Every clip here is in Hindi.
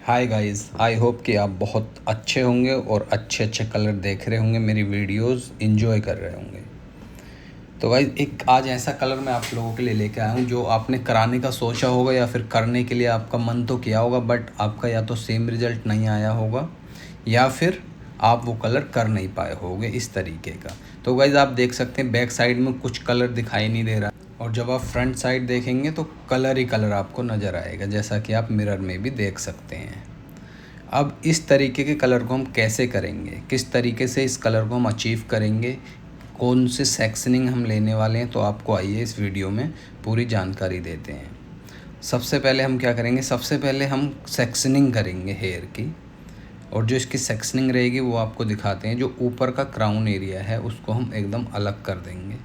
हाय गाइस, आई होप कि आप बहुत अच्छे होंगे और अच्छे अच्छे कलर देख रहे होंगे, मेरी वीडियोस एंजॉय कर रहे होंगे। तो गाइस एक आज ऐसा कलर मैं आप लोगों के लिए लेके आया हूँ जो आपने कराने का सोचा होगा या फिर करने के लिए आपका मन तो किया होगा, बट आपका या तो सेम रिजल्ट नहीं आया होगा या फिर आप वो कलर कर नहीं पाए होगे इस तरीके का। तो गाइस आप देख सकते हैं बैक साइड में कुछ कलर दिखाई नहीं दे रहा, और जब आप फ्रंट साइड देखेंगे तो कलर ही कलर आपको नज़र आएगा, जैसा कि आप मिरर में भी देख सकते हैं। अब इस तरीके के कलर को हम कैसे करेंगे, किस तरीके से इस कलर को हम अचीव करेंगे, कौन से सेक्शनिंग हम लेने वाले हैं, तो आपको आइए इस वीडियो में पूरी जानकारी देते हैं। सबसे पहले हम क्या करेंगे, सबसे पहले हम सेक्शनिंग करेंगे हेयर की, और जो इसकी सेक्शनिंग रहेगी वो आपको दिखाते हैं। जो ऊपर का क्राउन एरिया है उसको हम एकदम अलग कर देंगे,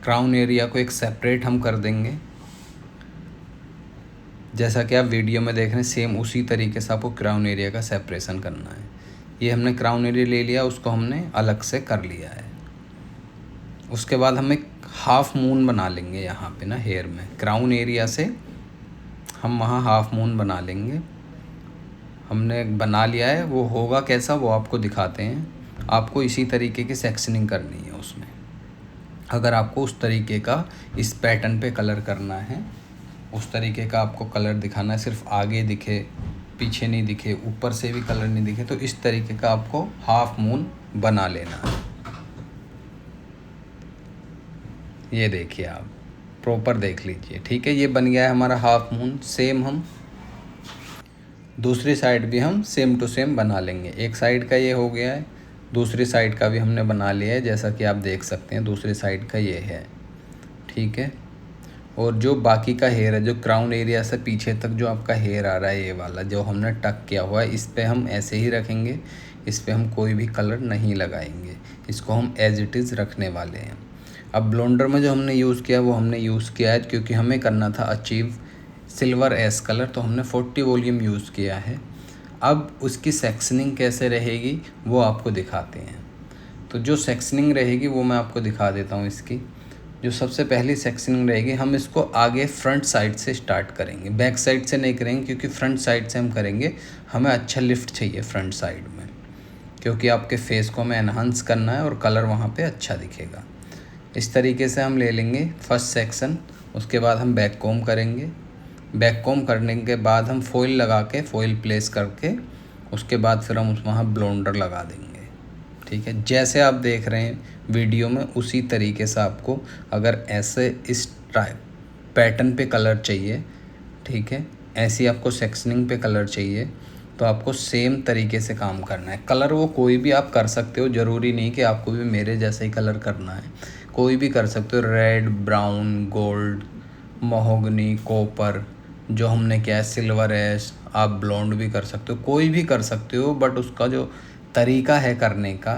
क्राउन एरिया को एक सेपरेट हम कर देंगे। जैसा कि आप वीडियो में देख रहे हैं सेम उसी तरीके से आपको क्राउन एरिया का सेपरेशन करना है। ये हमने क्राउन एरिया ले लिया, उसको हमने अलग से कर लिया है। उसके बाद हम एक हाफ मून बना लेंगे यहाँ पे ना हेयर में, क्राउन एरिया से हम वहाँ हाफ मून बना लेंगे। हमने बना लिया है, वो होगा कैसा वो आपको दिखाते हैं। आपको इसी तरीके की सेक्शनिंग करनी है उसमें। अगर आपको उस तरीके का इस पैटर्न पे कलर करना है, उस तरीके का आपको कलर दिखाना है, सिर्फ आगे दिखे पीछे नहीं दिखे ऊपर से भी कलर नहीं दिखे, तो इस तरीके का आपको हाफ मून बना लेना है। ये देखिए आप प्रॉपर देख लीजिए, ठीक है। ये बन गया है हमारा हाफ मून। सेम हम दूसरी साइड भी हम सेम टू सेम बना लेंगे। एक साइड का ये हो गया है, दूसरी साइड का भी हमने बना लिया है, जैसा कि आप देख सकते हैं दूसरी साइड का ये है, ठीक है। और जो बाकी का हेयर है, जो क्राउन एरिया से पीछे तक जो आपका हेयर आ रहा है, ये वाला जो हमने टक किया हुआ है, इस पे हम ऐसे ही रखेंगे। इस पे हम कोई भी कलर नहीं लगाएंगे, इसको हम एज इट इज़ रखने वाले हैं। अब ब्लोंडर में जो हमने यूज़ किया वो हमने यूज़ किया है क्योंकि हमें करना था अचीव सिल्वर एस कलर, तो हमने 40 वॉल्यूम यूज़ किया है। अब उसकी सेक्शनिंग कैसे रहेगी वो आपको दिखाते हैं। तो जो सेक्शनिंग रहेगी वो मैं आपको दिखा देता हूँ। इसकी जो सबसे पहली सेक्शनिंग रहेगी, हम इसको आगे फ्रंट साइड से स्टार्ट करेंगे, बैक साइड से नहीं करेंगे, क्योंकि फ्रंट साइड से हम करेंगे हमें अच्छा लिफ्ट चाहिए फ्रंट साइड में, क्योंकि आपके फेस को हमें एनहांस करना है और कलर वहाँ पे अच्छा दिखेगा। इस तरीके से हम ले लेंगे फर्स्ट सेक्शन। उसके बाद हम बैक कॉम्ब करेंगे। बैक कॉम्ब करने के बाद हम फॉइल लगा के, फॉइल प्लेस करके, उसके बाद फिर हम वहाँ ब्लोंडर लगा देंगे, ठीक है। जैसे आप देख रहे हैं वीडियो में उसी तरीके से आपको, अगर ऐसे इस पैटर्न पे कलर चाहिए, ठीक है, ऐसी आपको सेक्शनिंग पे कलर चाहिए, तो आपको सेम तरीके से काम करना है। कलर वो कोई भी आप कर सकते हो, ज़रूरी नहीं कि आपको भी मेरे जैसा ही कलर करना है, कोई भी कर सकते हो। Red, brown, gold, mahogany, copper, जो हमने क्या है सिल्वर है, आप ब्लॉन्ड भी कर सकते हो, कोई भी कर सकते हो। बट उसका जो तरीका है करने का,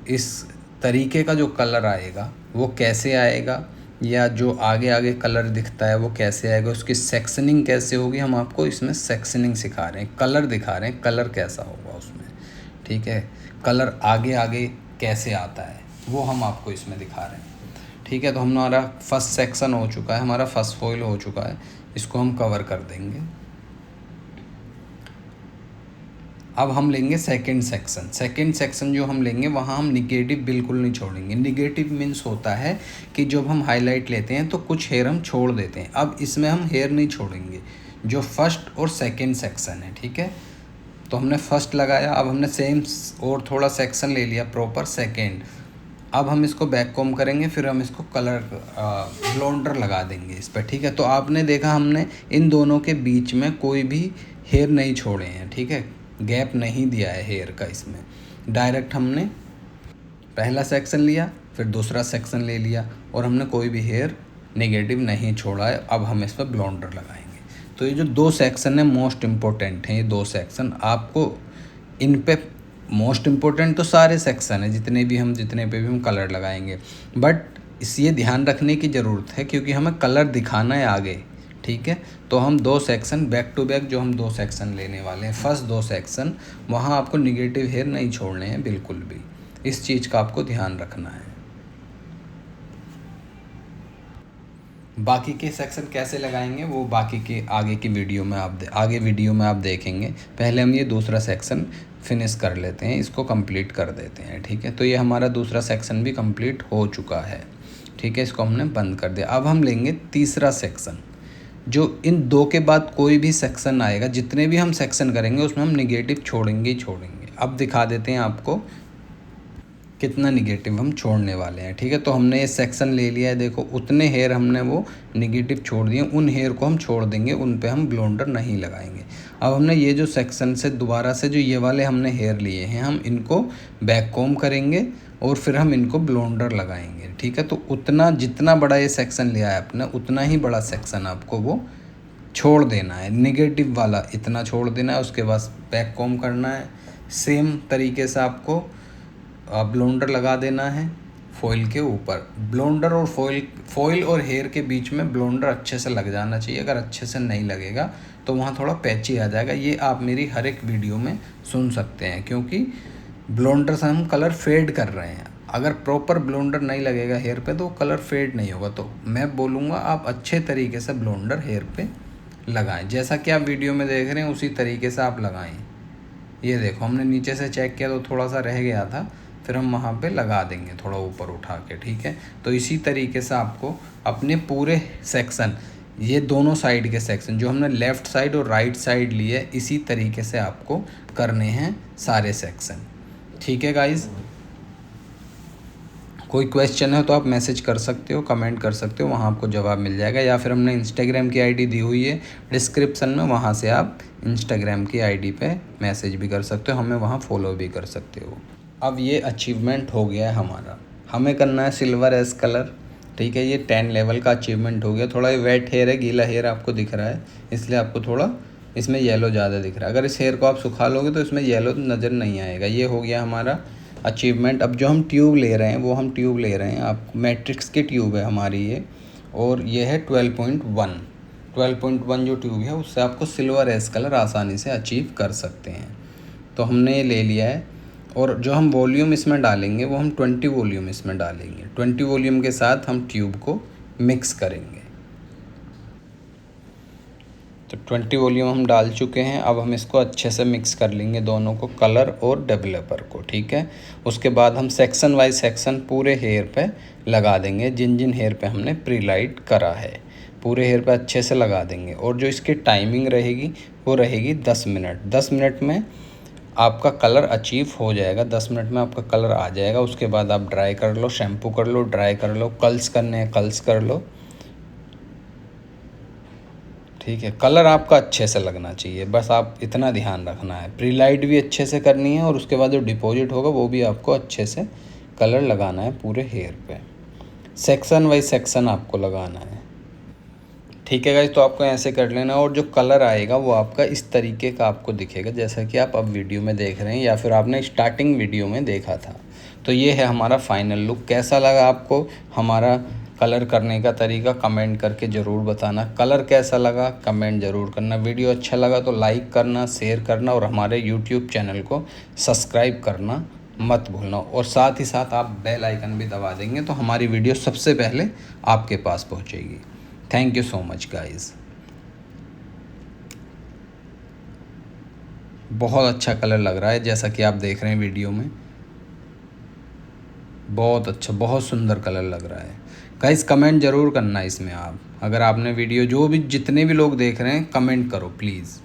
इस तरीके का जो कलर आएगा वो कैसे आएगा, या जो आगे आगे कलर दिखता है वो कैसे आएगा, उसकी सेक्शनिंग कैसे होगी, हम आपको इसमें सेक्शनिंग सिखा रहे हैं, कलर दिखा रहे हैं, कलर कैसा होगा उसमें, ठीक है। कलर आगे आगे कैसे आता है वो हम आपको इसमें दिखा रहे हैं, ठीक है। तो हमारा फर्स्ट सेक्शन हो चुका है, हमारा फर्स्ट फॉइल हो चुका है, इसको हम कवर कर देंगे। अब हम लेंगे सेकंड सेक्शन। सेकंड सेक्शन जो हम लेंगे वहाँ हम निगेटिव बिल्कुल नहीं छोड़ेंगे। निगेटिव मीन्स होता है कि जब हम हाईलाइट लेते हैं तो कुछ हेयर हम छोड़ देते हैं, अब इसमें हम हेयर नहीं छोड़ेंगे। जो फर्स्ट और सेकंड सेक्शन है, ठीक है, तो हमने फर्स्ट लगाया, अब हमने सेम और थोड़ा सेक्शन ले लिया प्रॉपर सेकंड। अब हम इसको बैक कॉम्ब करेंगे, फिर हम इसको कलर ब्लोंडर लगा देंगे इस पर, ठीक है। तो आपने देखा हमने इन दोनों के बीच में कोई भी हेयर नहीं छोड़े हैं, ठीक है, गैप नहीं दिया है हेयर का इसमें। डायरेक्ट हमने पहला सेक्शन लिया, फिर दूसरा सेक्शन ले लिया, और हमने कोई भी हेयर नेगेटिव नहीं छोड़ा है। अब हम इस पर ब्लोंडर लगाएंगे। तो ये जो दो सेक्शन है मोस्ट इम्पोर्टेंट हैं, ये दो सेक्शन आपको, इन पे मोस्ट इम्पोर्टेंट तो सारे सेक्शन है जितने पे भी हम कलर लगाएंगे, बट इस ये ध्यान रखने की ज़रूरत है क्योंकि हमें कलर दिखाना है आगे, ठीक है। तो हम दो सेक्शन बैक टू बैक जो हम दो सेक्शन लेने वाले हैं, फर्स्ट दो सेक्शन, वहाँ आपको निगेटिव हेयर नहीं छोड़ने हैं बिल्कुल भी, इस चीज़ का आपको ध्यान रखना है। बाकी के सेक्शन कैसे लगाएंगे वो बाकी के आगे की वीडियो में आगे वीडियो में आप देखेंगे। पहले हम ये दूसरा सेक्शन फिनिश कर लेते हैं, इसको कंप्लीट कर देते हैं। ठीक है, तो ये हमारा दूसरा सेक्शन भी कंप्लीट हो चुका है। ठीक है, इसको हमने बंद कर दिया। अब हम लेंगे तीसरा सेक्शन। जो इन दो के बाद कोई भी सेक्शन आएगा, जितने भी हम सेक्शन करेंगे उसमें हम निगेटिव छोड़ेंगे ही छोड़ेंगे। अब दिखा देते हैं आपको कितना निगेटिव हम छोड़ने वाले हैं। ठीक है, तो हमने ये सेक्शन ले लिया है, देखो उतने हेयर हमने वो निगेटिव छोड़ दिए, उन हेयर को हम छोड़ देंगे, उन पे हम ब्लोंडर नहीं लगाएंगे। अब हमने ये जो सेक्शन से दोबारा से जो ये वाले हमने हेयर लिए हैं, हम इनको बैक कॉम्ब करेंगे और फिर हम इनको ब्लोंडर लगाएंगे। ठीक है, तो उतना जितना बड़ा ये सेक्शन लिया है आपने, उतना ही बड़ा सेक्शन आपको वो छोड़ देना है, निगेटिव वाला इतना छोड़ देना है। उसके बाद बैक कॉम्ब करना है, सेम तरीके से आपको ब्लोंडर लगा देना है फॉइल के ऊपर। ब्लोंडर और फॉइल और हेयर के बीच में ब्लोंडर अच्छे से लग जाना चाहिए। अगर अच्छे से नहीं लगेगा तो वहाँ थोड़ा पैची आ जाएगा। ये आप मेरी हर एक वीडियो में सुन सकते हैं, क्योंकि ब्लोंडर से हम कलर फेड कर रहे हैं। अगर प्रॉपर ब्लोंडर नहीं लगेगा हेयर पे तो कलर फेड नहीं होगा। तो मैं बोलूँगा आप अच्छे तरीके से ब्लोंडर हेयर पे लगाएं, जैसा कि आप वीडियो में देख रहे हैं उसी तरीके से आप लगाएं। ये देखो हमने नीचे से चेक किया तो थोड़ा सा रह गया था, फिर हम वहाँ पे लगा देंगे थोड़ा ऊपर उठा के। ठीक है, तो इसी तरीके से आपको अपने पूरे सेक्शन, ये दोनों साइड के सेक्शन जो हमने लेफ़्ट साइड और राइट साइड लिए, इसी तरीके से आपको करने हैं सारे सेक्शन। ठीक है गाइज़, कोई क्वेश्चन है तो आप मैसेज कर सकते हो, कमेंट कर सकते हो, वहाँ आपको जवाब मिल जाएगा। या फिर हमने इंस्टाग्राम की आईडी दी हुई है डिस्क्रिप्शन में, वहाँ से आप इंस्टाग्राम की आईडी पे मैसेज भी कर सकते हो, हमें वहाँ फॉलो भी कर सकते हो। अब ये अचीवमेंट हो गया है हमारा, हमें करना है सिल्वर एस कलर। ठीक है, ये 10 लेवल का अचीवमेंट हो गया। थोड़ा ये वेट हेयर है, गीला हेयर आपको दिख रहा है, इसलिए आपको थोड़ा इसमें येलो ज़्यादा दिख रहा है। अगर इस हेयर को आप सुखा लोगे तो इसमें येलो नज़र नहीं आएगा। ये हो गया हमारा अचीवमेंट। अब जो हम ट्यूब ले रहे हैं वो हम ट्यूब ले रहे हैं, आप मैट्रिक्स की ट्यूब है हमारी ये, और ये है 12.1 जो ट्यूब है उससे आपको सिल्वर एस कलर आसानी से अचीव कर सकते हैं। तो हमने ये ले लिया है, और जो हम वॉल्यूम इसमें डालेंगे वो हम 20 वॉल्यूम इसमें डालेंगे। 20 वॉल्यूम के साथ हम ट्यूब को मिक्स करेंगे। तो 20 वॉल्यूम हम डाल चुके हैं। अब हम इसको अच्छे से मिक्स कर लेंगे दोनों को, कलर और डेवलपर को। ठीक है, उसके बाद हम सेक्शन वाइज सेक्शन पूरे हेयर पे लगा देंगे, जिन जिन हेयर पे हमने प्री लाइट करा है पूरे हेयर पे अच्छे से लगा देंगे। और जो इसकी टाइमिंग रहेगी वो रहेगी 10 मिनट। 10 मिनट में आपका कलर अचीव हो जाएगा, 10 मिनट में आपका कलर आ जाएगा। उसके बाद आप ड्राई कर लो, शैम्पू कर लो, ड्राई कर लो, कर्ल्स करने हैं कर्ल्स कर लो। ठीक है, कलर आपका अच्छे से लगना चाहिए, बस आप इतना ध्यान रखना है। प्री लाइट भी अच्छे से करनी है और उसके बाद जो डिपॉजिट होगा वो भी आपको अच्छे से कलर लगाना है पूरे हेयर पे। सेक्शन वाइज सेक्शन आपको लगाना है। ठीक है गाइस, तो आपको ऐसे कर लेना, और जो कलर आएगा वो आपका इस तरीके का आपको दिखेगा, जैसा कि आप अब वीडियो में देख रहे हैं या फिर आपने स्टार्टिंग वीडियो में देखा था। तो ये है हमारा फाइनल लुक। कैसा लगा आपको हमारा कलर करने का तरीका, कमेंट करके ज़रूर बताना। कलर कैसा लगा कमेंट ज़रूर करना। वीडियो अच्छा लगा तो लाइक करना, शेयर करना, और हमारे यूट्यूब चैनल को सब्सक्राइब करना मत भूलना। और साथ ही साथ आप बेल आइकन भी दबा देंगे तो हमारी वीडियो सबसे पहले आपके पास पहुँचेगी। Thank you so much guys. बहुत अच्छा कलर लग रहा है जैसा कि आप देख रहे हैं वीडियो में, बहुत अच्छा, बहुत सुंदर कलर लग रहा है। गाइस कमेंट ज़रूर करना इसमें आप, अगर आपने वीडियो जो भी जितने भी लोग देख रहे हैं कमेंट करो प्लीज़।